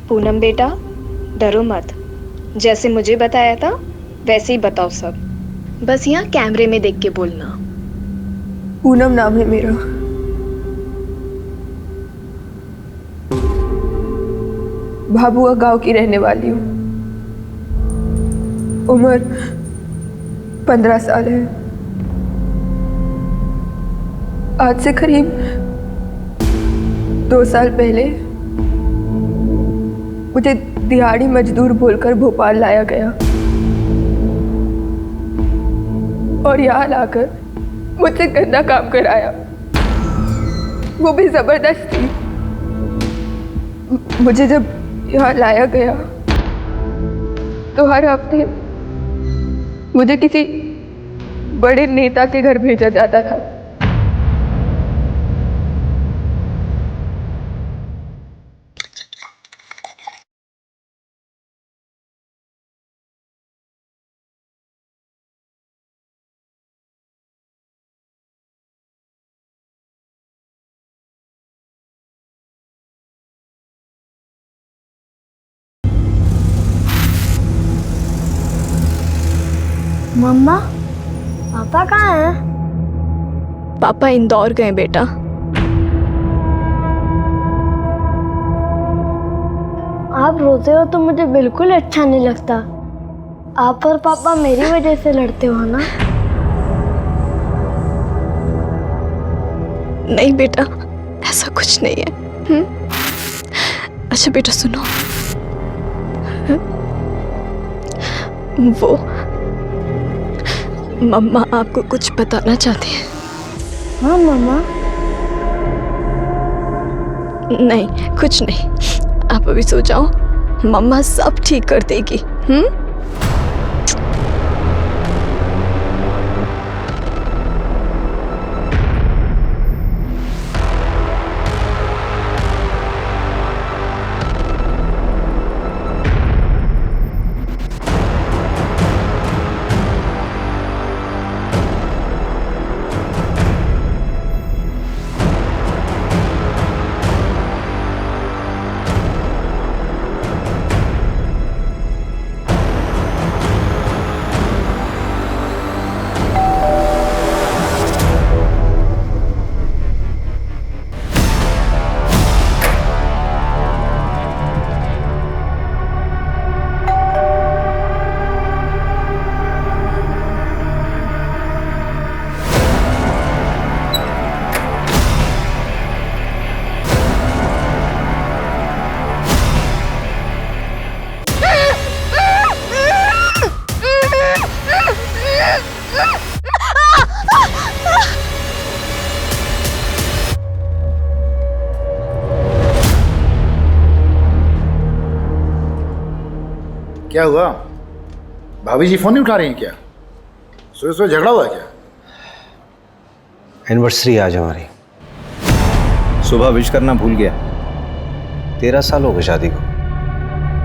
पूनम बेटा, डरो मत। जैसे मुझे बताया था वैसे ही बताओ सब। बस यहाँ कैमरे में देख के बोलना। पूनम नाम है मेरा। भाभुआ गांव की रहने वाली हूँ। उम्र 15 साल है। आज से करीब 2 साल पहले मुझे दिहाड़ी मजदूर बोलकर भोपाल लाया गया और यहाँ लाकर मुझसे गंदा काम कराया, वो भी जबरदस्ती। मुझे जब यहाँ लाया गया तो हर हफ्ते मुझे किसी बड़े नेता के घर भेजा जाता था। मम्मा, पापा कहाँ हैं? पापा इंदौर गए बेटा। आप रोते हो तो मुझे बिल्कुल अच्छा नहीं लगता। आप और पापा मेरी वजह से लड़ते हो ना? नहीं बेटा, ऐसा कुछ नहीं है। अच्छा बेटा सुनो, वो मम्मा आपको कुछ बताना चाहती हैं। हाँ मम्मा। नहीं कुछ नहीं, आप अभी सो जाओ, मम्मा सब ठीक कर देगी। क्या हुआ? भाभी जी फोन नहीं उठा रही हैं क्या? सोए सोए झगड़ा हुआ क्या? एनिवर्सरी आज हमारी। सुबह विश करना भूल गया। 13 साल हो गए शादी को।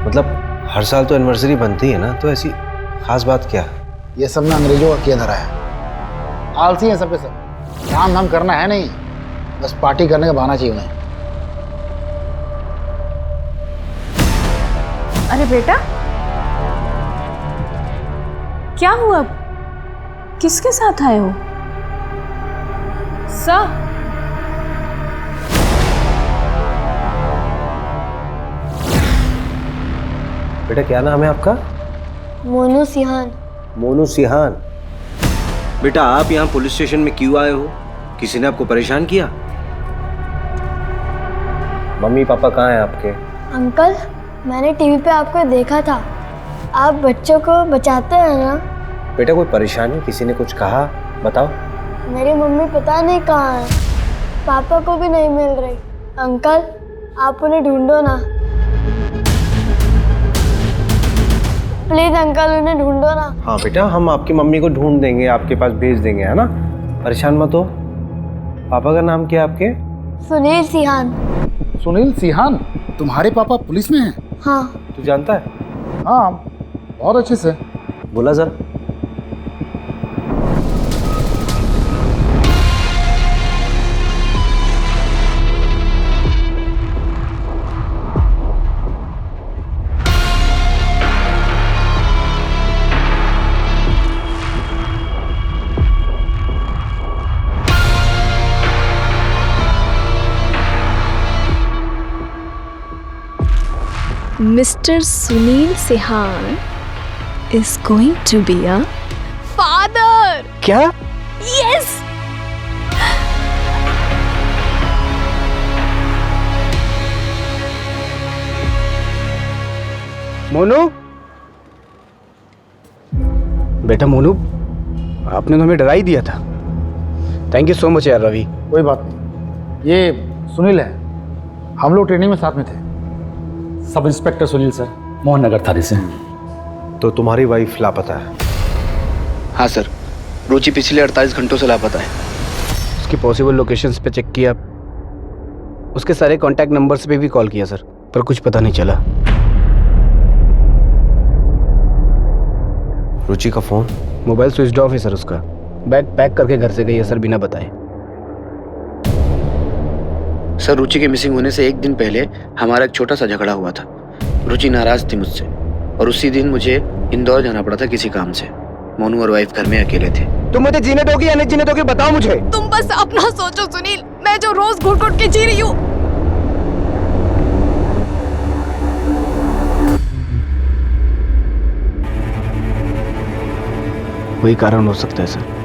मतलब हर साल तो एनिवर्सरी बनती है ना, तो ऐसी खास बात क्या? ये सब ना अंग्रेजों का किया धरा है। आलसी है सब के सब। काम धाम करना है नहीं, बस पार्टी करने का बहाना चाहिए उन्हें। अरे बेटा, क्या हुआ? किसके साथ आए हो? सर, बेटा क्या नाम है आपका? मोनू सिहान। मोनू सिहान। बेटा आप यहाँ पुलिस स्टेशन में क्यों आए हो? किसी ने आपको परेशान किया? मम्मी पापा कहाँ हैं आपके? अंकल, मैंने टीवी पे आपको देखा था। आप बच्चों को बचाते हैं ना? बेटा कोई परेशानी, किसी ने कुछ कहा? बताओ। मेरी मम्मी पता नहीं कहाँ है, पापा को भी नहीं मिल रही। अंकल, आप उन्हें ढूंढो ना, प्लीज अंकल, उन्हें ढूंढो ना। हाँ बेटा, हम आपकी मम्मी को ढूंढ देंगे, आपके पास भेज देंगे, है ना? परेशान मत हो। पापा का नाम क्या है आपके? सुनील सिहान। सुनील सिहान? तुम्हारे पापा पुलिस में हैं? हाँ। तू जानता है? हाँ, बहुत अच्छे से। बोला sir. Mr. Sunil Sehan is going to be a father. क्या? Yes. मोनू, बेटा मोनू, आपने तो हमें डरा ही दिया था। थैंक यू सो मच यार रवि। कोई बात नहीं, ये सुनील है, हम लोग ट्रेनिंग में साथ में थे। Sub inspector Sunil sir, Mohan Nagar थाने से। तो तुम्हारी वाइफ लापता है? हाँ सर, रुचि पिछले 48 घंटों से लापता है। उसकी पॉसिबल लोकेशंस पे चेक किया, उसके सारे कांटेक्ट नंबर्स पे भी कॉल किया सर, पर कुछ पता नहीं चला। रुचि का फोन? मोबाइल स्विच ऑफ है सर उसका। बैग पैक करके घर से गई है सर, बिना बताए। सर, रुचि के मिसिंग होने से एक दिन पहले हमारा एक छोटा सा झगड़ा हुआ था। रुचि नाराज थी मुझसे और उसी दिन मुझे इंदौर जाना पड़ा था किसी काम से। मोनू और वाइफ घर में अकेले थे। तुम मुझे जीने दोगे या नहीं जीने दोगे, बताओ मुझे। तुम बस अपना सोचो सुनील, मैं जो रोज घुट घुट के जी रही हूँ। वही कारण हो सकता है सर।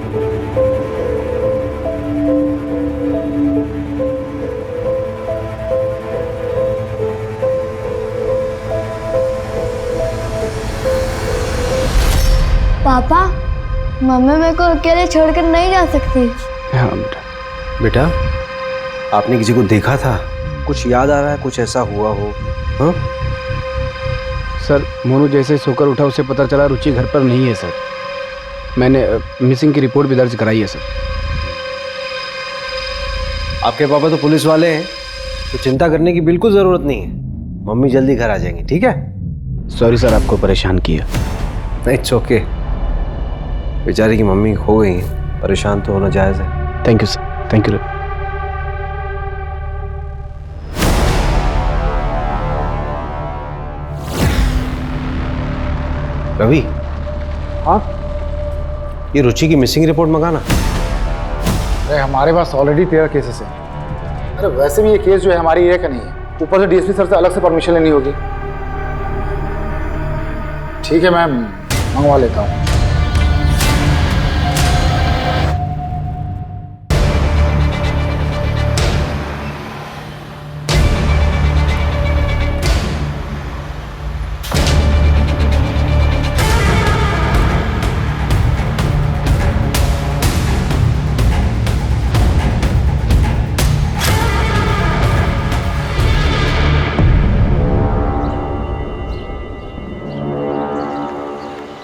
पापा, मम्मी मेरे को अकेले छोड़कर नहीं जा सकती। हाँ बेटा। बेटा, आपने किसी को देखा था? कुछ याद आ रहा है, कुछ ऐसा हुआ हो? हाँ सर, मोनू जैसे ही सोकर उठा उसे पता चला रुचि घर पर नहीं है सर। मैंने मिसिंग की रिपोर्ट भी दर्ज कराई है सर। आपके पापा तो पुलिस वाले हैं, तो चिंता करने की बिल्कुल जरूरत नहीं है। मम्मी जल्दी घर आ जाएंगी, ठीक है? सॉरी सर, आपको परेशान किया। It's okay. बेचारी की मम्मी खो गई है, परेशान तो होना जायज़ है। Thank you sir, thank you. Ravi, हाँ, ये रुचि की मिसिंग रिपोर्ट मंगाना। अरे हमारे पास ऑलरेडी 13 केसेस हैं। अरे वैसे भी ये केस जो है हमारी एरिया का नहीं है, ऊपर से डीएसपी सर से अलग से परमिशन लेनी होगी। ठीक है, मैं मंगवा लेता हूँ।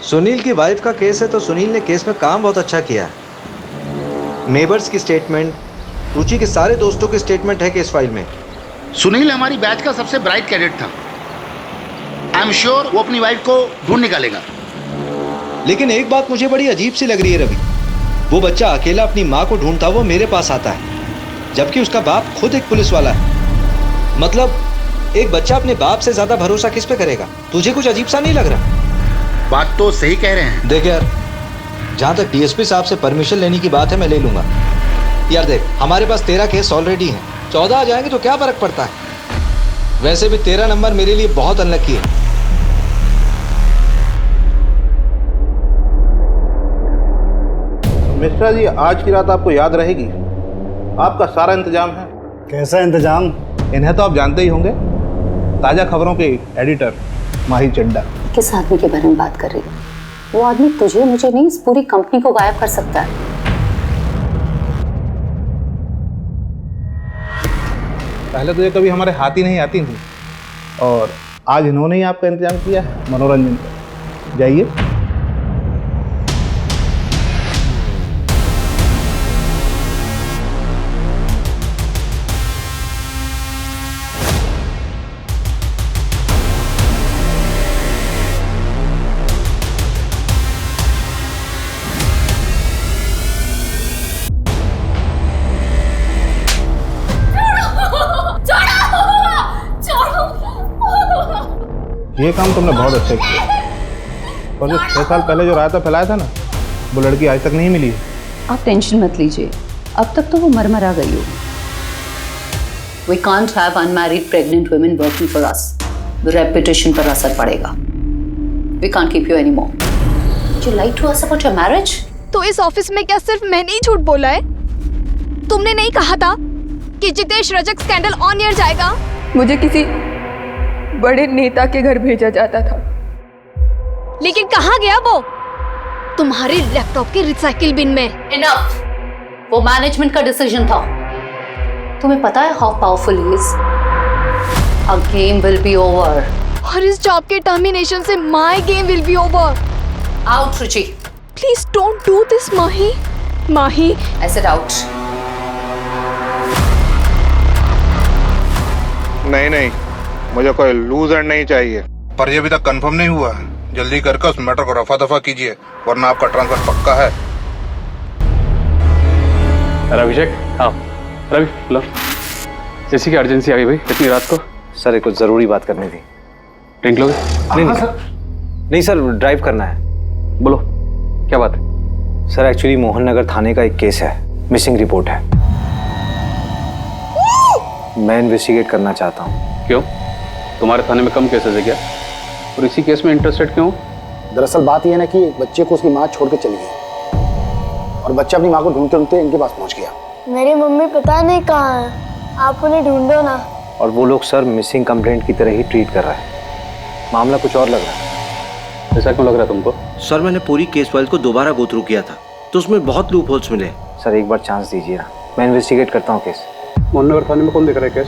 सुनील की वाइफ का केस है तो सुनील ने केस में काम बहुत अच्छा किया है। नेबर्स की स्टेटमेंट, रुचि के सारे दोस्तों की स्टेटमेंट है केस फाइल में। सुनील हमारी बैच का सबसे ब्राइट कैडेट था। आई एम श्योर वो अपनी वाइफ को ढूंढ निकालेगा। लेकिन एक बात मुझे बड़ी अजीब सी लग रही है रवि, वो बच्चा अकेला अपनी माँ को ढूंढता हुआ मेरे पास आता है, जबकि उसका बाप खुद एक पुलिस वाला है। मतलब एक बच्चा अपने बाप से ज्यादा भरोसा किस पे करेगा? तुझे कुछ अजीब सा नहीं लग रहा? बात तो सही कह रहे हैं। देख यार, जहां तक डीएसपी साहब से परमिशन लेने की बात है, मैं ले लूंगा। यार देख, हमारे पास 13 केस ऑलरेडी हैं, 14 आ जाएंगे तो क्या फर्क पड़ता है? वैसे भी 13 नंबर मेरे लिए बहुत अनलकी है। मिश्रा जी, आज की रात आपको याद रहेगी। आपका सारा इंतजाम है। कैसा इंतजाम? इन्हें तो आप जानते ही होंगे, ताज़ा खबरों के एडिटर माही चड्डा। किस आदमी के बारे में बात कर रही है? वो आदमी तुझे मुझे नहीं, इस पूरी कंपनी को गायब कर सकता है। पहले तो ये कभी हमारे हाथ ही नहीं आती थी, और आज इन्होंने ही आपका इंतजाम किया है मनोरंजन का। जाइए। ये काम तुमने बहुत अच्छा किया, और जो 6 साल पहले जो रायता फैलाया था ना, वो लड़की आज तक नहीं मिली है। आप टेंशन मत लीजिए, अब तक तो वो मर गई होगी। We can't have unmarried pregnant women working for us. Reputation पर असर पड़ेगा। We can't keep you any more. You like to us about your marriage? तो इस ऑफिस में क्या सिर्फ मैंने ही झूठ बोला है? तुमने नहीं कहा था कि Jitesh Rajak scandal on air जाएगा? मुझे किसी बड़े नेता के घर भेजा जाता था। लेकिन कहाँ गया वो? तुम्हारे लैपटॉप के रिसाइकिल बिन में। इनफ। वो मैनेजमेंट का डिसीजन था। तुम्हें पता है how powerful he is? A game will be over. और इस जॉब के टर्मिनेशन से my game will be over. Out Ruchi. Please don't do this Mahi. Mahi, I said out. नहीं, मुझे कोई लूजर नहीं चाहिए। पर ये अभी तक कंफर्म नहीं हुआ है। जल्दी करके उस मैटर को रफा दफा कीजिए, वरना आपका ट्रांसफर पक्का है। अभिषेक, हाँ रवि, लो। जैसी की अर्जेंसी आ गई भाई इतनी रात को। सर कुछ ज़रूरी बात करनी थी। ड्रिंक लोगे? नहीं सर, ड्राइव करना है। बोलो क्या बात है? सर एक्चुअली मोहन नगर थाने का एक केस है, मिसिंग रिपोर्ट है। मैं इन्वेस्टिगेट करना चाहता हूँ। क्यों? तुम्हारे थाने में कम केसेस है क्या? और इसी केस में इंटरेस्टेड क्यों? दरअसल बात यह है ना कि बच्चे को उसकी माँ छोड़ के चली गई और बच्चा अपनी माँ को ढूंढते ढूंढते इनके पास पहुंच गया। मेरी मम्मी पता नहीं कहाँ है, आप उन्हें ढूंढो ना। और वो लोग सर मिसिंग कंप्लेंट की तरह ही ट्रीट कर रहे हैं। मामला कुछ और लग रहा है। ऐसा क्यों लग रहा है तुमको? सर मैंने पूरी केस फाइल को दोबारा गो थ्रू किया था तो उसमें बहुत लूप होल्स मिले। सर एक बार चांस दीजिए ना, मैं इन्वेस्टिगेट करता हूँ केस। मोहन नगर थाने में कौन देख रहा है केस?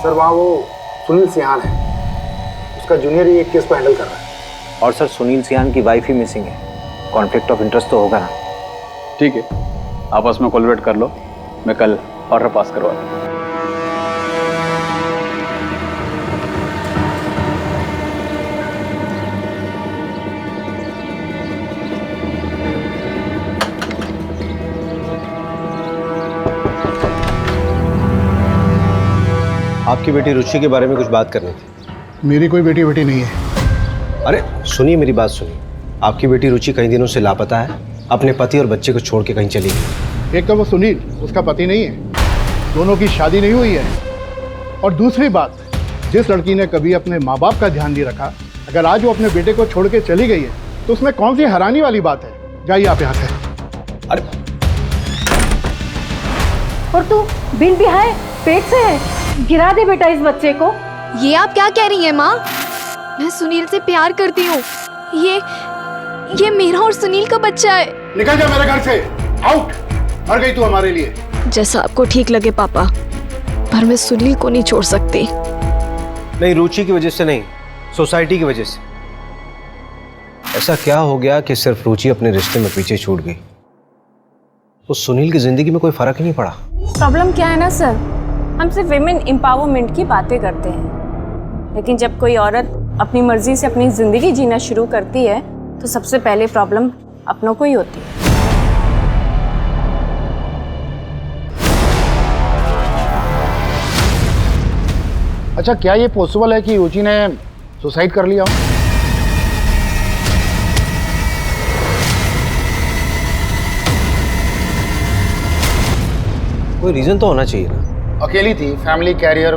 सर वहाँ वो सुनील सियान है, उसका जूनियर ही एक केस को हैंडल कर रहा है। और सर सुनील सियान की वाइफ ही मिसिंग है, कॉन्फ्लिक्ट ऑफ इंटरेस्ट तो होगा ना? ठीक है, आपस में कोलैबोरेट कर लो, मैं कल ऑर्डर पास करवा दूँ। आपकी बेटी रुचि के बारे में कुछ बात करनी थी। मेरी कोई बेटी नहीं है। अरे सुनिए, मेरी बात सुनिए। आपकी बेटी रुचि कई दिनों से लापता है, अपने पति और बच्चे को छोड़ के कहीं चली गई। एक तो वो सुनील उसका पति नहीं है, दोनों की शादी नहीं हुई है। और दूसरी बात, जिस लड़की ने कभी अपने माँ बाप का ध्यान नहीं रखा, अगर आज वो अपने बेटे को छोड़ के चली गई है तो उसमें कौन सी हैरानी वाली बात है? जाइए आप यहाँ से। अरे और तू बिन भी है, पेट से है, गिरा दे बेटा इस बच्चे को। ये आप क्या कह रही हैं माँ? मैं सुनील से प्यार करती हूँ। ये मेरा और सुनील का बच्चा है। निकल जा मेरे घर से, आउट। मर गई तू हमारे लिए। जैसा आपको ठीक लगे पापा, पर मैं सुनील को नहीं छोड़ सकती। नहीं, रुचि की वजह से नहीं, सोसाइटी की वजह से। ऐसा क्या हो गया कि सिर्फ रुचि अपने रिश्ते में पीछे छूट गई? तो सुनील की जिंदगी में कोई फर्क ही नहीं पड़ा। प्रॉब्लम क्या है ना सर, हम सिर्फ विमेन एम्पावरमेंट की बातें करते हैं, लेकिन जब कोई औरत अपनी मर्जी से अपनी जिंदगी जीना शुरू करती है तो सबसे पहले प्रॉब्लम अपनों को ही होती है। अच्छा, क्या ये पॉसिबल है कि रुचि ने सुसाइड कर लिया हो? कोई रीजन तो होना चाहिए ना। अकेली थी, फैमिली, कैरियर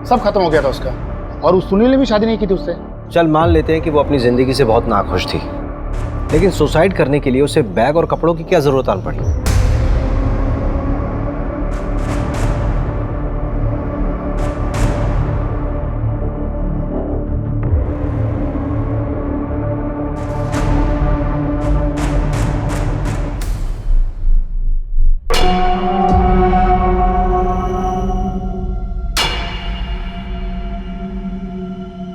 सब खत्म हो गया था उसका। और उस सुनील ने भी शादी नहीं की थी उससे। चल मान लेते हैं कि वो अपनी जिंदगी से बहुत नाखुश थी, लेकिन सुसाइड करने के लिए उसे बैग और कपड़ों की क्या जरूरत आन पड़ी?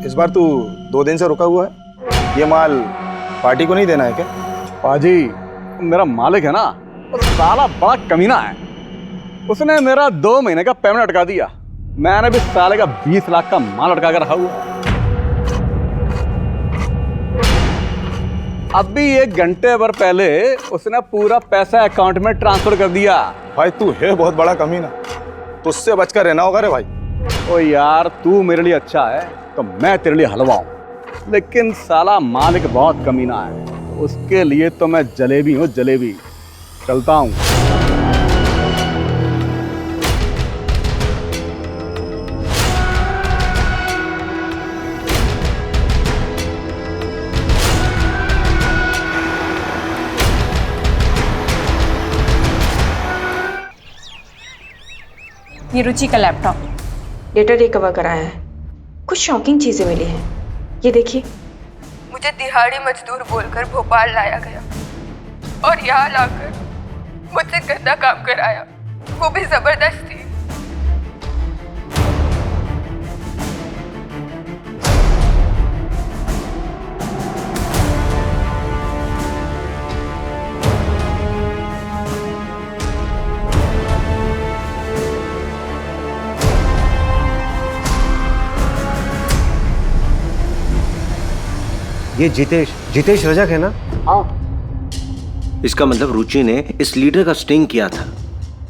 इस बार तू 2 दिन से रुका हुआ है, ये माल पार्टी को नहीं देना है क्या? पाजी, मेरा मालिक है ना, वो साला बड़ा कमीना है। उसने मेरा 2 महीने का पेमेंट अटका दिया। मैंने भी साले का 20 लाख का माल अटका कर रखा हुआ। अभी 1 घंटे भर पहले उसने पूरा पैसा अकाउंट में ट्रांसफर कर दिया। भाई तू है बहुत बड़ा कमीना, तुझसे बचकर रहना होगा रे भाई। ओ यार, तू मेरे लिए अच्छा है तो मैं तेरे लिए हलवा हूँ, लेकिन साला मालिक बहुत कमीना है, उसके लिए तो मैं जलेबी हूँ, जलेबी। चलता हूँ। ये रुचि का लैपटॉप। डेटा रिकवर कराया है, कुछ शॉकिंग चीजें मिली हैं। ये देखिए। मुझे दिहाड़ी मजदूर बोलकर भोपाल लाया गया और यहाँ लाकर मुझसे गंदा काम कराया, वो भी जबरदस्ती। ये जितेश रजक है ना? हाँ। इसका मतलब रुचि ने इस लीडर का स्टिंग किया था।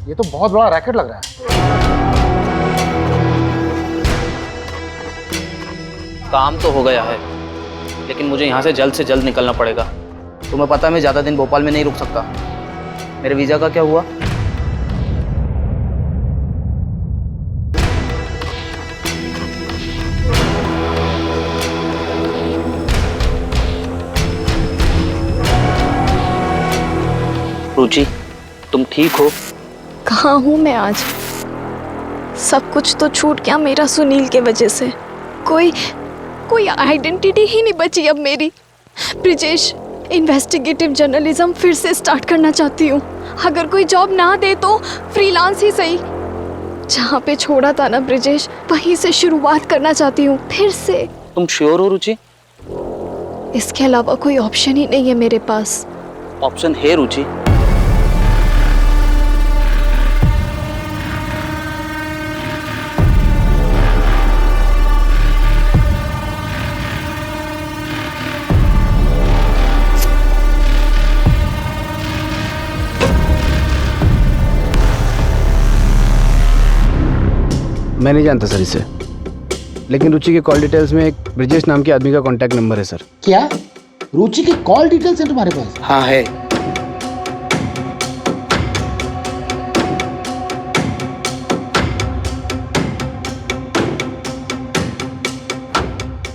ये तो बहुत बड़ा रैकेट लग रहा है। काम तो हो गया है, लेकिन मुझे यहाँ से जल्द निकलना पड़ेगा। तुम्हें पता है मैं ज़्यादा दिन भोपाल में नहीं रुक सकता। मेरे वीज़ा का क्या हुआ? रुचि, तुम ठीक हो? कहाँ हूँ मैं आज? सब कुछ तो छूट गया मेरा सुनील के वजह से। कोई आइडेंटिटी ही नहीं बची अब मेरी। ब्रिजेश, इन्वेस्टिगेटिव जर्नलिज्म फिर से स्टार्ट करना चाहती हूँ। अगर कोई जॉब ना दे तो फ्रीलांस ही सही। जहाँ पे छोड़ा था ना ब्रिजेश, वहीं से शुरुआत करना चाहती हूँ फिर से। तुम श्योर हो रुचि? इसके अलावा कोई ऑप्शन ही नहीं है मेरे पास। ऑप्शन है रुचि। मैं नहीं जानता सर इसे, लेकिन रुचि के कॉल डिटेल्स में एक ब्रिजेश नाम के आदमी का कांटेक्ट नंबर है सर। क्या रुचि की कॉल डिटेल्स है तुम्हारे पास? हाँ है।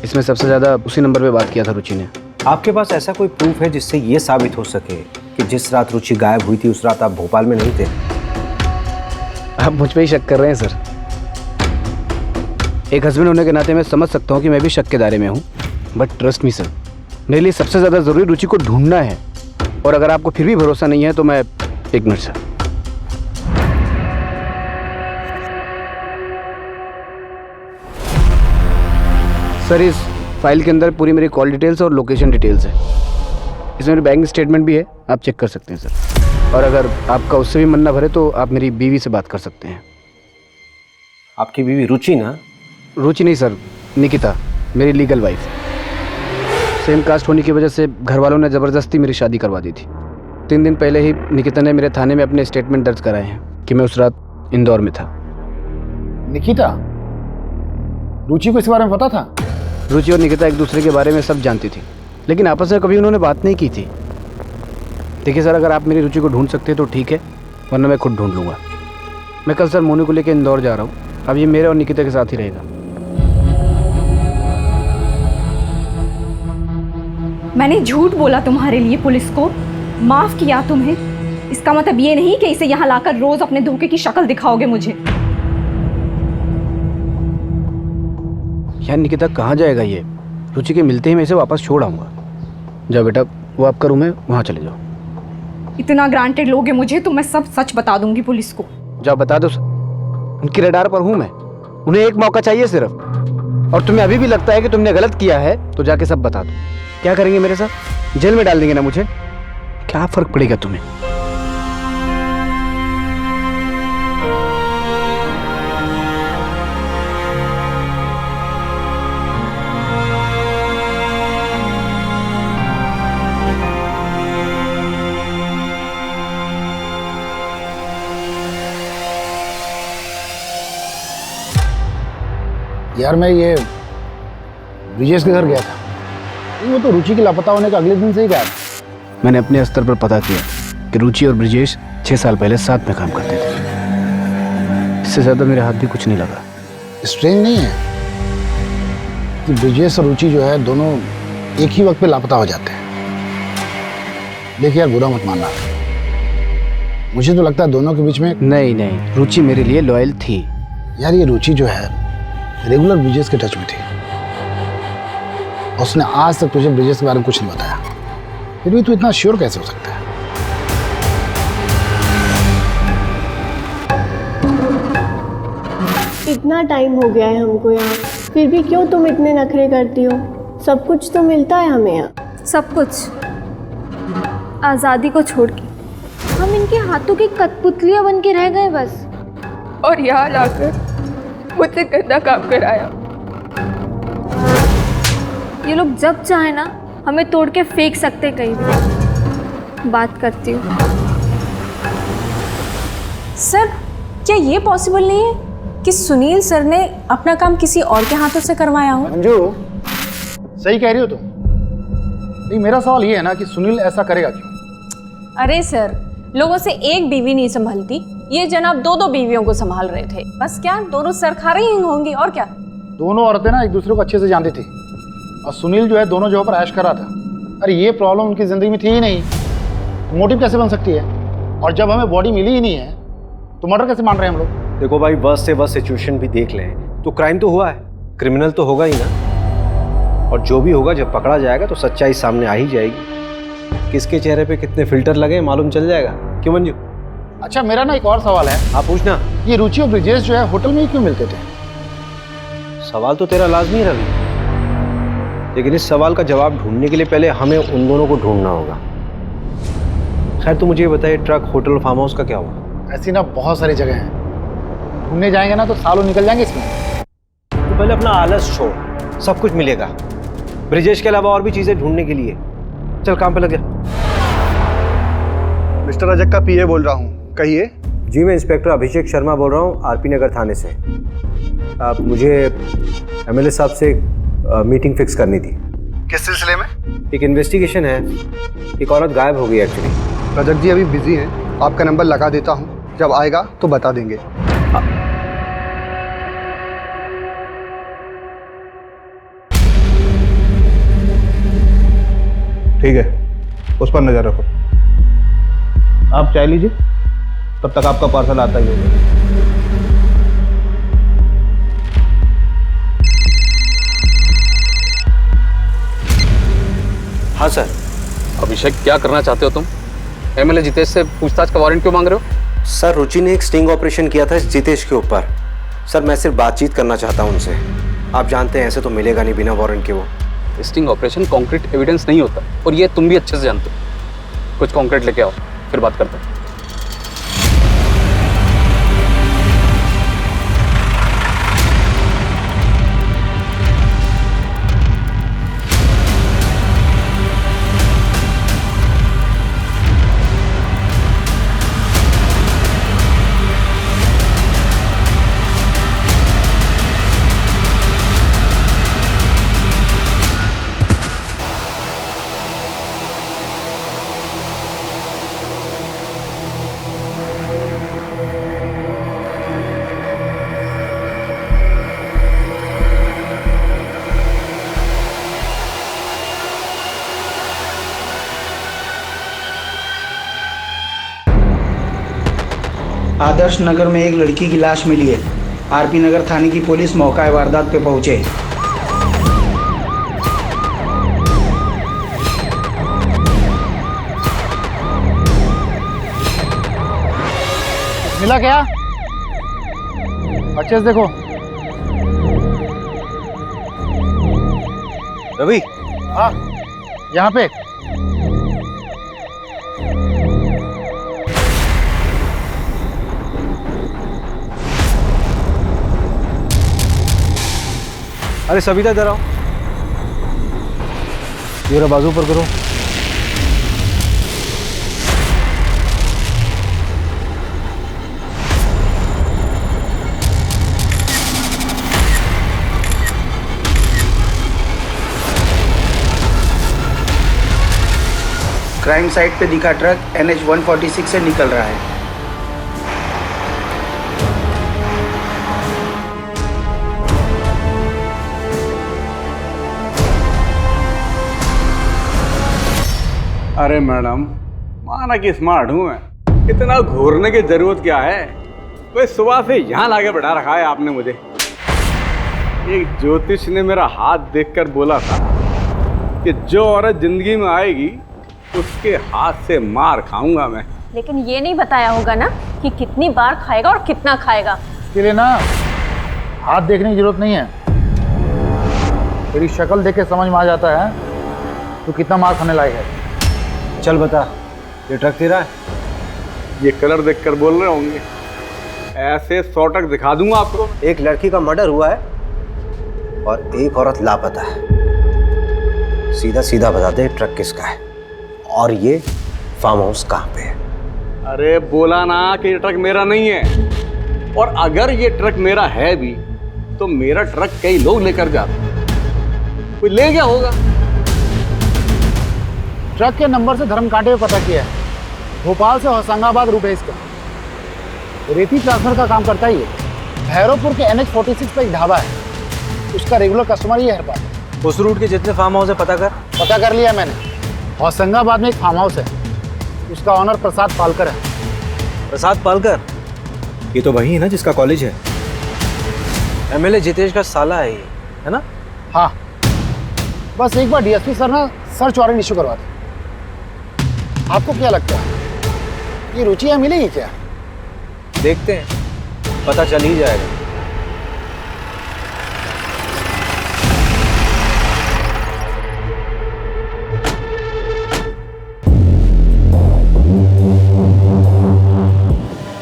इसमें सबसे ज्यादा उसी नंबर पे बात किया था रुचि ने। आपके पास ऐसा कोई प्रूफ है जिससे ये साबित हो सके कि जिस रात रुचि गायब हुई थी उस रात आप भोपाल में नहीं थे? आप मुझ पे ही शक कर रहे हैं सर। एक हस्बैंड होने के नाते मैं समझ सकता हूँ कि मैं भी शक के दायरे में हूँ, बट ट्रस्ट मी सर, मेरे लिए सबसे ज़्यादा ज़रूरी रुचि को ढूंढना है। और अगर आपको फिर भी भरोसा नहीं है तो मैं एक मिनट सर, इस फाइल के अंदर पूरी मेरी कॉल डिटेल्स और लोकेशन डिटेल्स है। इसमें मेरी बैंक स्टेटमेंट भी है, आप चेक कर सकते हैं सर। और अगर आपका उससे भी मन ना भरे तो आप मेरी बीवी से बात कर सकते हैं। आपकी बीवी रुचि ना? रुचि नहीं सर, निकिता, मेरी लीगल वाइफ। सेम कास्ट होने की वजह से घर वालों ने ज़बरदस्ती मेरी शादी करवा दी थी। 3 दिन पहले ही निकिता ने मेरे थाने में अपने स्टेटमेंट दर्ज कराए हैं कि मैं उस रात इंदौर में था। निकिता, रुचि को इस बारे में पता था? रुचि और निकिता एक दूसरे के बारे में सब जानती थी, लेकिन आपस में कभी उन्होंने बात नहीं की थी। देखिए सर, अगर आप मेरी रुचि को ढूंढ सकते हैं तो ठीक है, वरना मैं खुद ढूंढ लूँगा। मैं कल सर मोनू को लेकर इंदौर जा रहा हूँ। अब ये मेरे और निकिता के साथ ही रहेगा। मैंने झूठ बोला तुम्हारे लिए पुलिस को, माफ किया तुम्हें। इसका मतलब ये नहीं कि इसे यहाँ लाकर रोज अपने धोखे की शक्ल दिखाओगे मुझे। यार निकिता कहाँ जाएगा ये? रुचि के मिलते ही मैं इसे वापस छोड़ आऊँगा। जाओ बेटा, वो आपका रूम है, वहाँ चले जाओ। इतना ग्रांटेड लोगे मुझे तो मैं सब सच बता दूंगी पुलिस को। जाओ बता दो सर, उनकी रडार पर हूँ मैं। उन्हें एक मौका चाहिए सिर्फ। और तुम्हें अभी भी लगता है कि तुमने गलत किया है तो जाके सब बता दो। क्या करेंगे मेरे साथ? जेल में डाल देंगे ना मुझे? क्या फर्क पड़ेगा तुम्हें? यार मैं ये ब्रिजेश के घर गया था, वो तो रुचि के लापता होने के अगले दिन से ही गायब। मैंने अपने स्तर पर पता किया कि रुचि और ब्रिजेश 6 साल पहले साथ में काम करते थे। इससे ज्यादा मेरे हाथ भी कुछ नहीं लगा। स्ट्रेंज नहीं है कि ब्रिजेश और रुचि जो है दोनों एक ही वक्त पे लापता हो जाते हैं। देखिए यार, बुरा मत मानना, मुझे तो लगता है दोनों के बीच में। नहीं, रुचि मेरे लिए लॉयल थी, यार ये रुचि जो है रेगुलर ब्रिजेश के टच में थी। उसने आज तक तुझे ब्रिजेश के बारे में कुछ नहीं बताया, फिर भी तू इतना श्योर कैसे हो सकता है? इतना टाइम हो गया है हमको यहाँ, फिर भी क्यों तुम इतने नखरे करती हो? सब कुछ तो मिलता है हमें यहाँ। सब कुछ आज़ादी को छोड़ के हम इनके हाथों की कठपुतलियाँ बन के रह गए बस। और यहाँ लाकर मुझसे गंदा काम कराया। ये लोग जब चाहे ना हमें तोड़ के फेंक सकते कहीं भी। बात करती हूँ। सर क्या ये पॉसिबल नहीं है कि सुनील सर ने अपना काम किसी और के हाथों से करवाया हो? अंजू सही कह रही हो तुम। नहीं, मेरा सवाल ये है ना कि सुनील ऐसा करेगा क्यों? अरे सर, लोगों से एक बीवी नहीं संभलती, ये जनाब दो दो बीवियों को संभाल रहे थे। बस क्या दोनों सरखारें ही होंगी और क्या? दोनों औरतें ना एक दूसरे को अच्छे से जानती थी और सुनील जो है दोनों जगह पर ऐश कर रहा था। अरे ये प्रॉब्लम उनकी ज़िंदगी में थी ही नहीं, मोटिव कैसे बन सकती है? और जब हमें बॉडी मिली ही नहीं है तो मर्डर कैसे मान रहे हैं हम लोग? देखो भाई, वर्स्ट से वर्स्ट सिचुएशन भी देख लें तो क्राइम तो हुआ है, क्रिमिनल तो होगा ही ना। और जो भी होगा जब पकड़ा जाएगा तो सच्चाई सामने आ ही जाएगी। किसके चेहरे पे कितने फिल्टर लगे मालूम चल जाएगा। क्यों मंजू? अच्छा, मेरा ना एक और सवाल है। आप पूछना। ये रुचि और ब्रिजेश जो है होटल में ही क्यों मिलते थे? सवाल तो तेरा लाजमी है रवि, लेकिन इस सवाल का जवाब ढूंढने के लिए पहले हमें उन दोनों को ढूंढना होगा। खैर तू मुझे बताइए, ट्रक, होटल, फार्म हाउस का क्या हुआ? ऐसी ना बहुत सारी जगह हैं, ढूंढने जाएंगे ना तो सालों निकल जाएंगे इसमें। तो पहले अपना आलस छोड़, सब कुछ मिलेगा। ब्रिजेश के अलावा और भी चीजें ढूंढने के लिए चल काम पे लग जा। मिस्टर रजक का पीए बोल रहा हूँ, कहिए। जी मैं इंस्पेक्टर अभिषेक शर्मा बोल रहा हूँ, आरपी नगर थाने से। मुझे एमएलए साहब से मीटिंग फिक्स करनी थी। किस सिलसिले में? एक इन्वेस्टिगेशन है, एक औरत गायब हो गई एक्चुअली। रजक जी अभी बिजी हैं, आपका नंबर लगा देता हूँ, जब आएगा तो बता देंगे। ठीक है, उस पर नजर रखो। आप चाय लीजिए, तब तक आपका पार्सल आता ही होगा। हाँ सर। अभिषेक, क्या करना चाहते हो तुम? एमएलए जितेश से पूछताछ का वारंट क्यों मांग रहे हो? सर रुचि ने एक स्टिंग ऑपरेशन किया था जितेश के ऊपर। सर मैं सिर्फ बातचीत करना चाहता हूँ उनसे। आप जानते हैं ऐसे तो मिलेगा नहीं बिना वारंट के। वो स्टिंग ऑपरेशन कॉन्क्रीट एविडेंस नहीं होता, और ये तुम भी अच्छे से जानते हो। कुछ कॉन्क्रीट लेके आओ, फिर बात करते हैं। आदर्श नगर में एक लड़की की लाश मिली है। आरपी नगर थाने की पुलिस मौका वारदात पे पहुंचे। मिला क्या? परचेस देखो। रवि। हाँ, यहाँ पे। अरे सविता इधर आओ, ये रहा बाजू पर करो। क्राइम साइट पे दिखा ट्रक NH 146 से निकल रहा है। अरे मैडम, माना कि स्मार्ट हूँ मैं, इतना घूरने की जरूरत क्या है? वही सुबह से यहाँ लाके बैठा रखा है आपने मुझे। एक ज्योतिष ने मेरा हाथ देखकर बोला था कि जो औरत जिंदगी में आएगी उसके हाथ से मार खाऊंगा मैं। लेकिन ये नहीं बताया होगा ना कि कितनी बार खाएगा और कितना खाएगा। इसके लिए ना हाथ देखने की जरूरत नहीं है, तेरी शक्ल देख के समझ में आ जाता है तो कितना मार खाने लायक है। चल बता, ये ट्रक तेरा है? ये कलर देखकर बोल रहे होंगे, ऐसे 100 ट्रक दिखा दूंगा आपको। एक लड़की का मर्डर हुआ है और एक औरत लापता है। सीधा सीधा बता दे ट्रक किसका है और ये फार्म हाउस कहाँ पे है? अरे बोला ना कि ये ट्रक मेरा नहीं है, और अगर ये ट्रक मेरा है भी तो मेरा ट्रक कई लोग लेकर जाते, कोई ले गया होगा। ट्रक के नंबर से धर्म कांटे में पता किया है, भोपाल से होशंगाबाद रूट है इसका। रेती ट्रांसफर का काम करता ही है। भैरवपुर के NH46 पर एक ढाबा है, उसका रेगुलर कस्टमर ही है हर बार। उस रूट के जितने फार्म हाउस है पता कर लिया मैंने। होशंगाबाद में एक फार्म हाउस है, उसका ऑनर प्रसाद पालकर है। प्रसाद पालकर? ये तो वही है ना जिसका कॉलेज है। MLA जितेश का साला है ये, है ना? हाँ, बस एक बार DSP सर ना सर्च वारंट इशू करवा दे। आपको क्या लगता है ये रुचि यहाँ मिलेगी क्या? देखते हैं, पता चल ही जाएगा।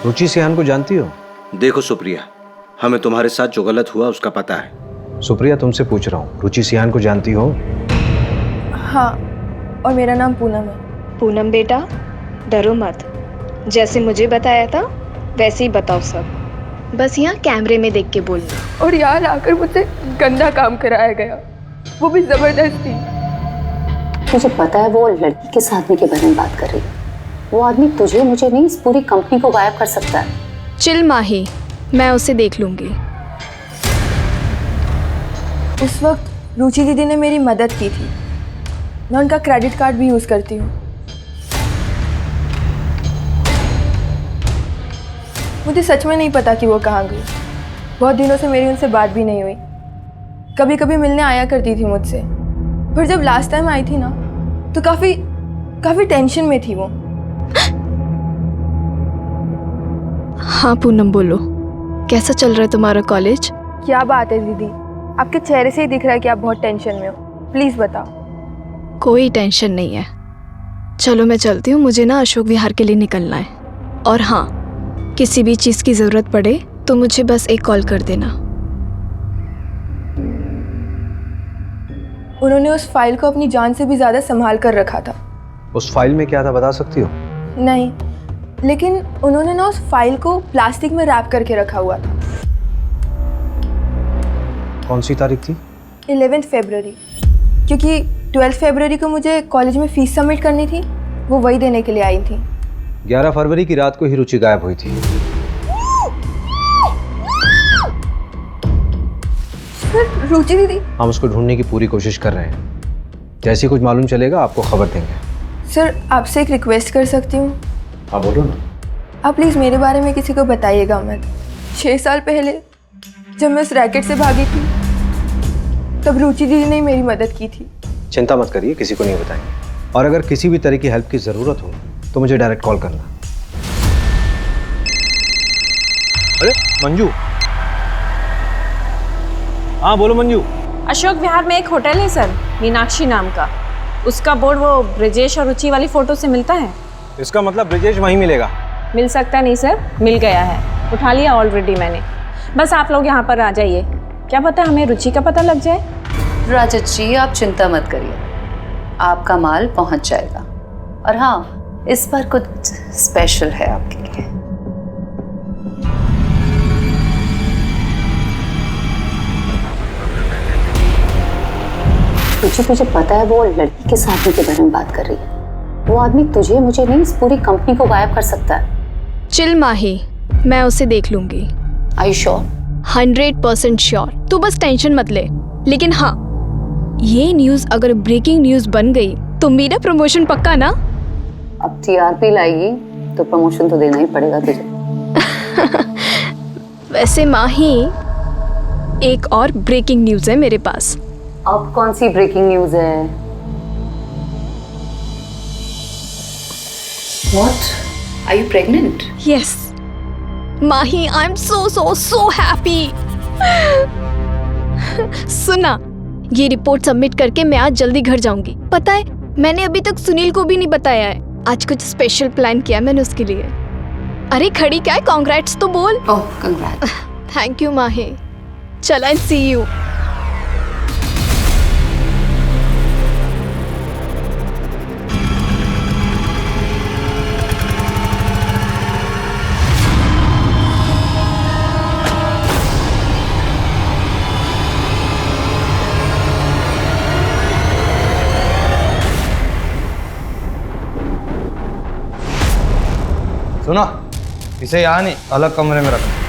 रुचि सिहान को जानती हो? देखो सुप्रिया, हमें तुम्हारे साथ जो गलत हुआ उसका पता है। सुप्रिया, तुमसे पूछ रहा हूँ, रुचि सिहान को जानती हो? हाँ, और मेरा नाम पूनम है। पूनम बेटा, डरो मत। जैसे मुझे बताया था वैसे ही बताओ सब। बस यहाँ कैमरे में देख के बोलना। और यहाँ लाकर मुझसे गंदा काम कराया गया, वो भी जबरदस्ती। मुझे पता है वो लड़की किस आदमी के बारे में बात कर रही है। वो आदमी तुझे मुझे नहीं, इस पूरी कंपनी को गायब कर सकता है। चिल माही, मैं उसे देख लूंगी। उस वक्त रुचि दीदी ने मेरी मदद की थी, मैं उनका क्रेडिट कार्ड भी यूज़ करती हूँ। मुझे सच में नहीं पता कि वो कहाँ गई। बहुत दिनों से मेरी उनसे बात भी नहीं हुई। कभी कभी मिलने आया करती थी मुझसे, पर जब लास्ट टाइम आई थी ना तो काफ़ी टेंशन में थी वो। हाँ पूनम, बोलो, कैसा चल रहा है तुम्हारा कॉलेज? क्या बात है दीदी, आपके चेहरे से ही दिख रहा है कि आप बहुत टेंशन में हो। प्लीज़ बताओ। कोई टेंशन नहीं है, चलो मैं चलती हूँ, मुझे ना अशोक विहार के लिए निकलना है। और हाँ, किसी भी चीज़ की ज़रूरत पड़े तो मुझे बस एक कॉल कर देना। उन्होंने उस फाइल को अपनी जान से भी ज़्यादा संभाल कर रखा था। उस फाइल में क्या था बता सकती हो? नहीं, लेकिन उन्होंने ना उस फाइल को प्लास्टिक में रैप करके रखा हुआ था। कौन सी तारीख थी? 11 फरवरी, क्योंकि 12 फरवरी को मुझे कॉलेज में फीस सबमिट करनी थी, वो वही देने के लिए आई थी। 11 फरवरी की रात को ही रुचि गायब हुई थी। सर, रुचि दीदी? हम उसको ढूंढने की पूरी कोशिश कर रहे हैं, जैसे कुछ मालूम चलेगा आपको खबर देंगे। सर, आपसे एक रिक्वेस्ट कर सकती हूँ? हाँ बोलो ना। आप प्लीज़ मेरे बारे में किसी को बताइएगा मत। 6 साल पहले जब मैं उस रैकेट से भागी थी तब रुचि दीदी ने मेरी मदद की थी। चिंता मत करिए, किसी को नहीं बताएंगे। और अगर किसी भी तरह की हेल्प की ज़रूरत हो तो मुझे डायरेक्ट कॉल करना। अरे मंजू। हाँ बोलो मंजू। अशोक विहार में एक होटल है सर, मीनाक्षी नाम का। उसका बोर्ड वो ब्रिजेश और रुचि वाली फ़ोटो से मिलता है। इसका मतलब ब्रिजेश वहीं मिलेगा? मिल सकता नहीं सर, मिल गया है, उठा लिया ऑलरेडी मैंने। बस आप लोग यहाँ पर आ जाइए, क्या पता हमें रुचि का पता लग जाए। राजत जी, आप चिंता मत करिए, आपका माल पहुँच जाएगा। और हाँ, इस बार कुछ स्पेशल है आपके लिए। तुझे पता है वो लड़की किस आदमी के बारे में बात कर रही है। वो आदमी तुझे मुझे नहीं, इस पूरी कंपनी को गायब कर सकता है। चिल माही, मैं उसे देख लूंगी। Are you sure? 100% श्योर, तू बस टेंशन मत ले। लेकिन हाँ, ये न्यूज़ अगर ब्रेकिंग न्यूज़ बन गई तो मेरा प्रमोशन पक्का ना? अब TRP लाएगी तो प्रमोशन तो देना ही पड़ेगा तुझे। वैसे माही, एक और ब्रेकिंग न्यूज़ है मेरे पास। अब कौन सी ब्रेकिंग न्यूज़ है? What? Are you pregnant? Yes. Mahi, I am so happy. सुना, ये रिपोर्ट सबमिट करके मैं आज जल्दी घर जाऊंगी। पता है, मैंने अभी तक सुनील को भी नहीं बताया है। आज कुछ स्पेशल प्लान किया मैंने उसके लिए। अरे खड़ी क्या है, कांग्रेट्स तो बोल। ओह, कंग्रेट्स। थैंक यू माही। चल, आई सी यू। सुनो, इसे यहाँ नहीं, अलग कमरे में रखो।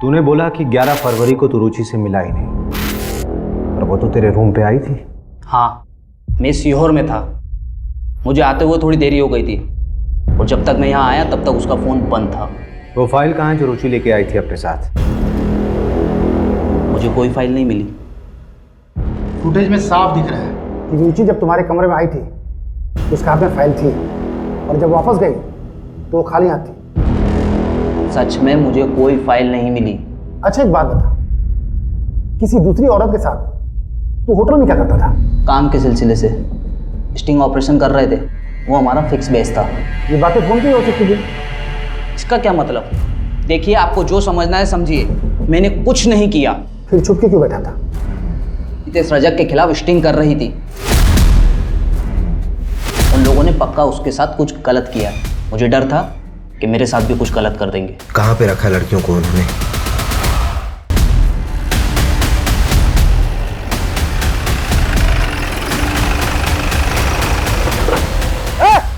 तूने बोला कि 11 फरवरी को तू रुचि से मिला ही नहीं, और वो तो तेरे रूम पे आई थी। हाँ, मैं सीहोर में था। मुझे आते हुए थोड़ी देरी हो गई थी, और जब तक मैं यहाँ आया तब तक उसका फ़ोन बंद था। वो फाइल कहाँ है जो रुचि लेके आई थी अपने साथ? मुझे कोई फाइल नहीं मिली। फुटेज में साफ दिख रहा है कि रुचि जब तुम्हारे कमरे में आई थी तो उसके हाथ में फाइल थी, और जब वापस गई तो वो खाली हाथ थी। सच में मुझे कोई फाइल नहीं मिली। अच्छा, एक बात बता, किसी दूसरी औरत के साथ तू होटल में क्या करता था? काम के सिलसिले से स्टिंग ऑपरेशन कर रहे थे, वो हमारा फिक्स बेस था। ये बातें फोन पे ही हो सकती थी। इसका क्या मतलब? देखिए, आपको जो समझना है समझिए, मैंने कुछ नहीं किया। फिर छुप के क्यों बैठा था? नितेश रजक के खिलाफ स्टिंग कर रही थी, उन लोगों ने पक्का उसके साथ कुछ गलत किया। मुझे डर था कि मेरे साथ भी कुछ गलत कर देंगे। कहाँ पे रखा लड़कियों को उन्होंने?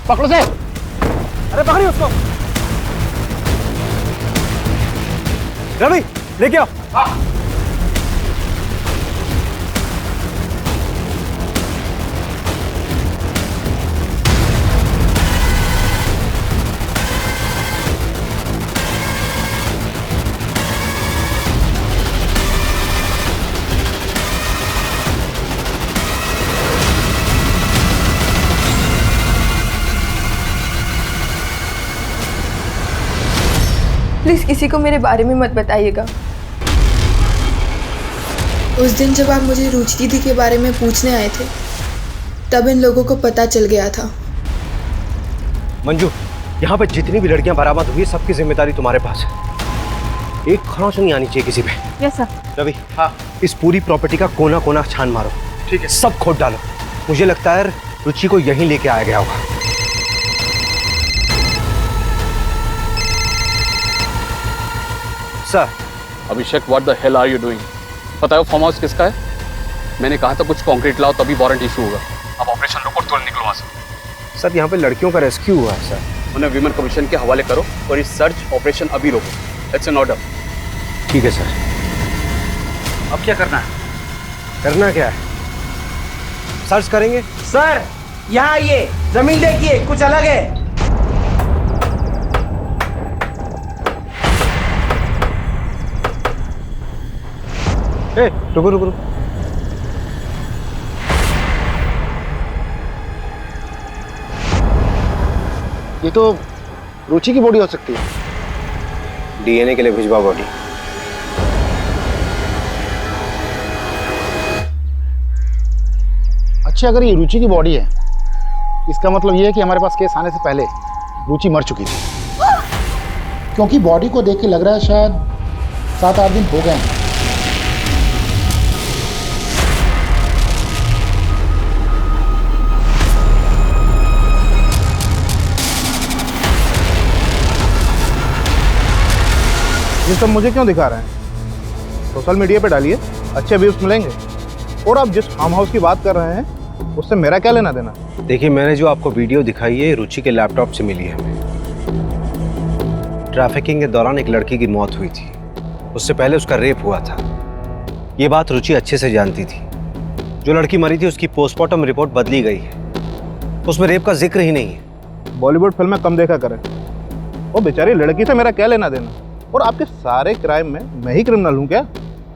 पकड़ो से। अरे पकड़ी उसको। रवि, लेके आओ। प्लीज किसी को मेरे बारे में मत बताइएगा। उस दिन जब आप मुझे रुचि दीदी के बारे में पूछने आए थे, तब इन लोगों को पता चल गया था। मंजू, यहाँ पे जितनी भी लड़कियां बरामद हुई, सबकी जिम्मेदारी तुम्हारे पास है। एक खरोंच नहीं आनी चाहिए किसी पे। Yes sir. रवि, हाँ, इस पूरी प्रॉपर्टी का कोना कोना छान मारो। ठीक है। सब खोद डालो। मुझे लगता है रुचि को यहीं लेके आया गया होगा। Sir. Abhishek, what the hell are you doing? पता है वो फार्म हाउस किसका है? मैंने कहा था कुछ कंक्रीट लाओ तभी वारंट इशू होगा। अब ऑपरेशन रोको, तुरंत निकलो वहाँ से। सर, यहाँ पे लड़कियों का रेस्क्यू हुआ है सर। उन्हें विमेन कमीशन के हवाले करो और इस सर्च ऑपरेशन अभी रोको। It's an order. ठीक है सर। अब क्या करना है? करना क्या है? सर्च करेंगे। सर, यहाँ आइए, जमीन देखिए, कुछ अलग है। रुको रुको रुको। ये तो रुचि की बॉडी हो सकती है। डीएनए के लिए भिजवा बॉडी। अच्छा, अगर ये रुचि की बॉडी है, इसका मतलब ये है कि हमारे पास केस आने से पहले रुचि मर चुकी थी, क्योंकि बॉडी को देख के लग रहा है शायद 7-8 दिन हो गए हैं। ये सब मुझे क्यों दिखा रहे हैं? सोशल मीडिया पे डालिए, अच्छे व्यूज मिलेंगे। और आप जिस फार्म हाउस की बात कर रहे हैं उससे मेरा क्या लेना देना? देखिए, मैंने जो आपको वीडियो दिखाई है रुचि के लैपटॉप से मिली है हमें। ट्रैफिकिंग के दौरान एक लड़की की मौत हुई थी, उससे पहले उसका रेप हुआ था। ये बात रुचि अच्छे से जानती थी। जो लड़की मरी थी उसकी पोस्टमार्टम रिपोर्ट बदली गई है, उसमें रेप का जिक्र ही नहीं है। बॉलीवुड फिल्में कम देखा करें। वो बेचारी लड़की से मेरा क्या लेना देना? और आपके सारे क्राइम में मैं ही क्रिमिनल हूँ क्या?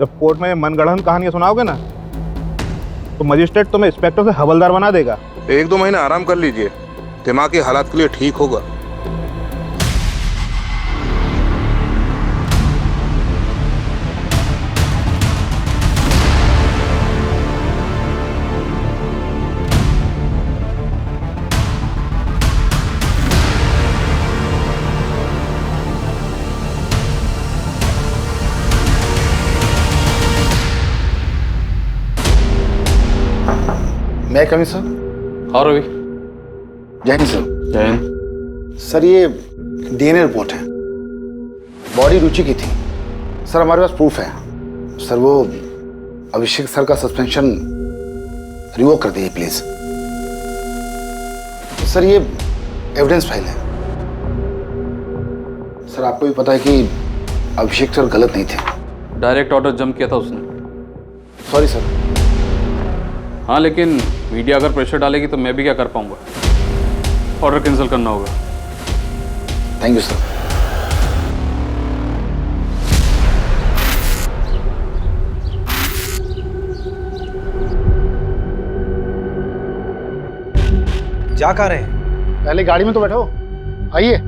जब कोर्ट में मनगढ़ंत कहानियां सुनाओगे ना तो मजिस्ट्रेट तुम्हें इंस्पेक्टर से हवलदार बना देगा। 1-2 महीने आराम कर लीजिए, दिमागी हालात के लिए ठीक होगा। मैं कमी सर। हाँ रवि। जय हिंद सर। जय हिंद। सर ये डीएनए रिपोर्ट है, बॉडी रुचि की थी। सर हमारे पास प्रूफ है। सर वो अभिषेक सर का सस्पेंशन रिवोक कर दीजिए प्लीज। सर ये एविडेंस फाइल है। सर आपको भी पता है कि अभिषेक सर गलत नहीं थे। डायरेक्ट ऑर्डर जम किया था उसने। Sorry sir. हाँ, लेकिन मीडिया अगर प्रेशर डालेगी तो मैं भी क्या कर पाऊंगा। ऑर्डर कैंसिल करना होगा। Thank you sir. जा कहाँ रहे हैं? पहले गाड़ी में तो बैठो, आइए।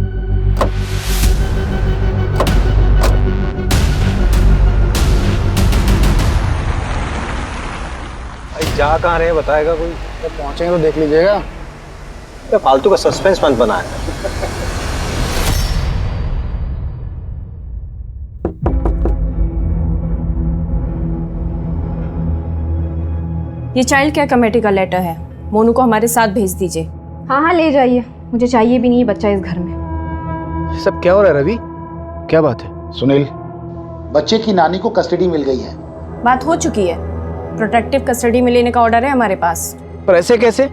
जा कहाँ रहे हैं बताएगा कोई? जब पहुंचेंगे तो देख लीजिएगा। तो फालतू का सस्पेंस मत बनाया। ये चाइल्ड केयर कमेटी का लेटर है, मोनू को हमारे साथ भेज दीजिए। हाँ हाँ ले जाइए, मुझे चाहिए भी नहीं है बच्चा इस घर में। सब क्या हो रहा है रवि? क्या बात है? सुनील, बच्चे की नानी को कस्टडी मिल गई है। बात हो चुकी है, प्रोटेक्टिव कस्टडी में लेने का ऑर्डर है हमारे पास। पर ऐसे कैसे?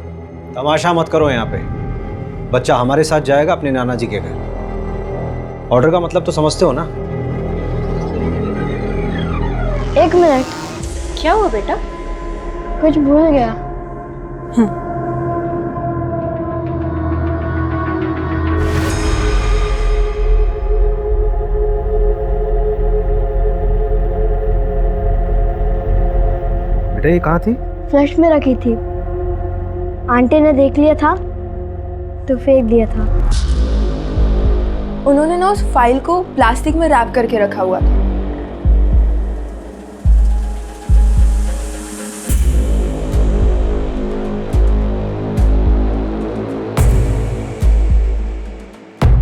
तमाशा मत करो यहाँ पे। बच्चा हमारे साथ जाएगा अपने नाना जी के घर। ऑर्डर का मतलब तो समझते हो ना? एक मिनट। क्या हुआ बेटा? कुछ भूल गया। बेटा ये कहाँ थी? फ्लश में रखी थी, आंटी ने देख लिया था तो फेंक दिया था। उन्होंने ना उस फाइल को प्लास्टिक में रैप करके रखा हुआ था।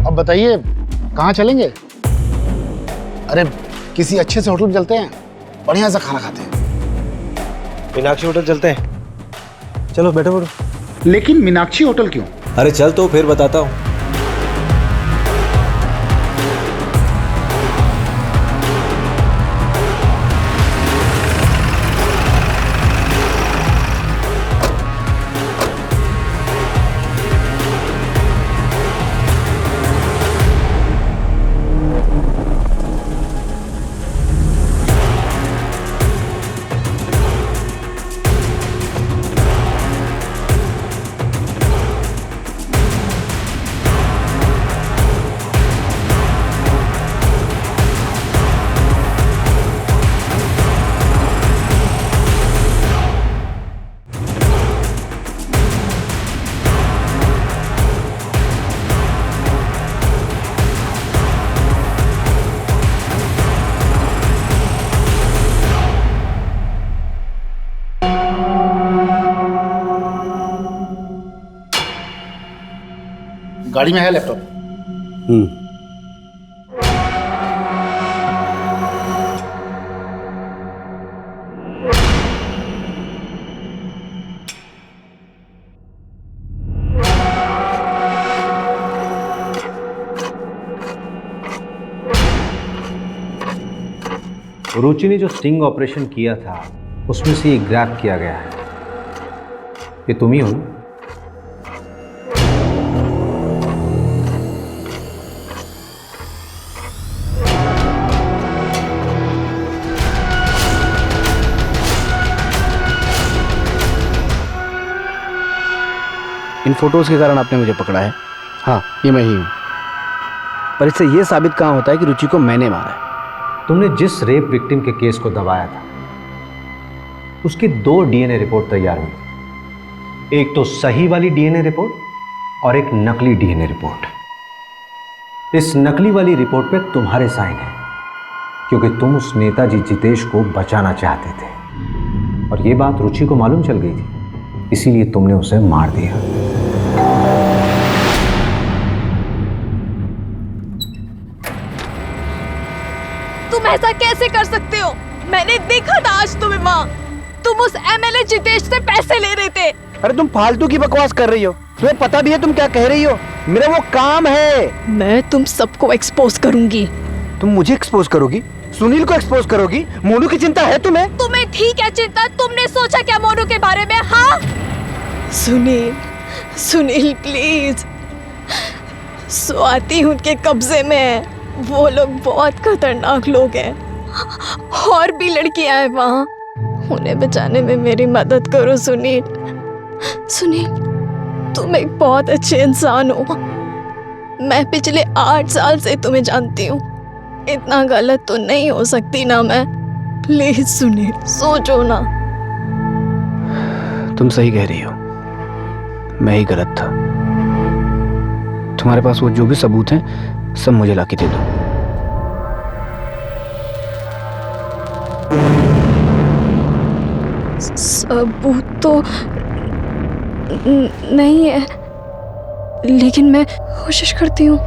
अब बताइए कहाँ चलेंगे? अरे किसी अच्छे से होटल में चलते हैं, बढ़िया सा खाना खाते हैं। मीनाक्षी होटल चलते हैं। चलो बैठो बैठो। लेकिन मीनाक्षी होटल क्यों? अरे चल तो फिर बताता हूँ। गाड़ी में है लैपटॉप। रुचि ने जो स्टिंग ऑपरेशन किया था उसमें से ये ग्रैब किया गया है। ये तुम ही हो ना? इन फोटोज के कारण आपने मुझे पकड़ा है। हाँ, ये मैं ही हूँ। पर इससे ये साबित कहाँ होता है कि रुचि को मैंने मारा है। तुमने जिस रेप विक्टिम के केस को दबाया था उसकी 2 डीएनए रिपोर्ट तैयार हुई। एक तो सही वाली डीएनए रिपोर्ट और एक नकली डीएनए रिपोर्ट। इस नकली वाली रिपोर्ट पे तुम्हारे साइन है क्योंकि तुम उस नेताजी जितेश को बचाना चाहते थे और ये बात रुचि को मालूम चल गई थी, इसीलिए तुमने उसे मार दिया। तुम ऐसा कैसे कर सकते हो? मैंने देखा था आज तुम्हें वहाँ। तुम उस एमएलए जितेश से पैसे ले रहे थे। अरे तुम फालतू की बकवास कर रही हो। तुम्हें पता भी है तुम क्या कह रही हो? मेरा वो काम है। मैं तुम सबको एक्सपोज करूंगी। तुम मुझे एक्सपोज करोगी? सुनील को एक्सपोज करोगी? मोनू की चिंता है तुम्हें? तुम्हें ठीक है चिंता? तुमने सोचा क्या मोनू के बारे में? हाँ सुनील, सुनील प्लीज। स्वाति उनके कब्जे में है। वो लोग बहुत खतरनाक लोग हैं। और भी लड़कियां हैं वहाँ। उन्हें बचाने में मेरी मदद करो सुनील। सुनील, तुम एक बहुत अच्छे इंसान हो। मैं पिछले 8 साल से तुम्हें जानती हूँ। इतना गलत तो नहीं हो सकती ना मैं। प्लीज सुनील, सोचो ना। तुम सही कह रही हो, मैं ही गलत था। तुम्हारे पास वो जो भी सबूत हैं सब मुझे लाके दे दो। सबूत तो नहीं है, लेकिन मैं कोशिश करती हूँ।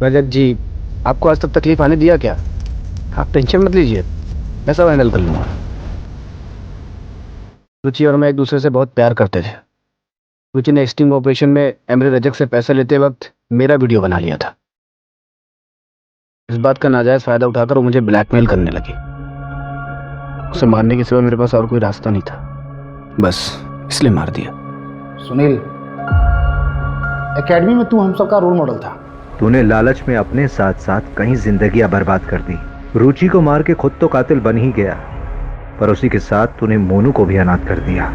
रजत जी, आपको आज तक तकलीफ आने दिया क्या? आप टेंशन मत लीजिए, मैं सब हैंडल कर लूँगा। रुचि और मैं एक दूसरे से बहुत प्यार करते थे। रुचि ने स्टिंग ऑपरेशन में एमरे रजक से पैसे लेते वक्त मेरा वीडियो बना लिया था। इस बात का नाजायज फायदा उठाकर वो मुझे ब्लैकमेल करने लगी। उसे मारने के सिवा मेरे पास और कोई रास्ता नहीं था, बस इसलिए मार दिया। सुनील, एकेडमी में तू हम सबका रोल मॉडल था। तूने लालच में अपने साथ साथ कई जिंदगियां बर्बाद कर दी। रुचि को मार के खुद तो कातिल बन ही गया, पर उसी के साथ तूने मोनू को भी अनाथ कर दिया।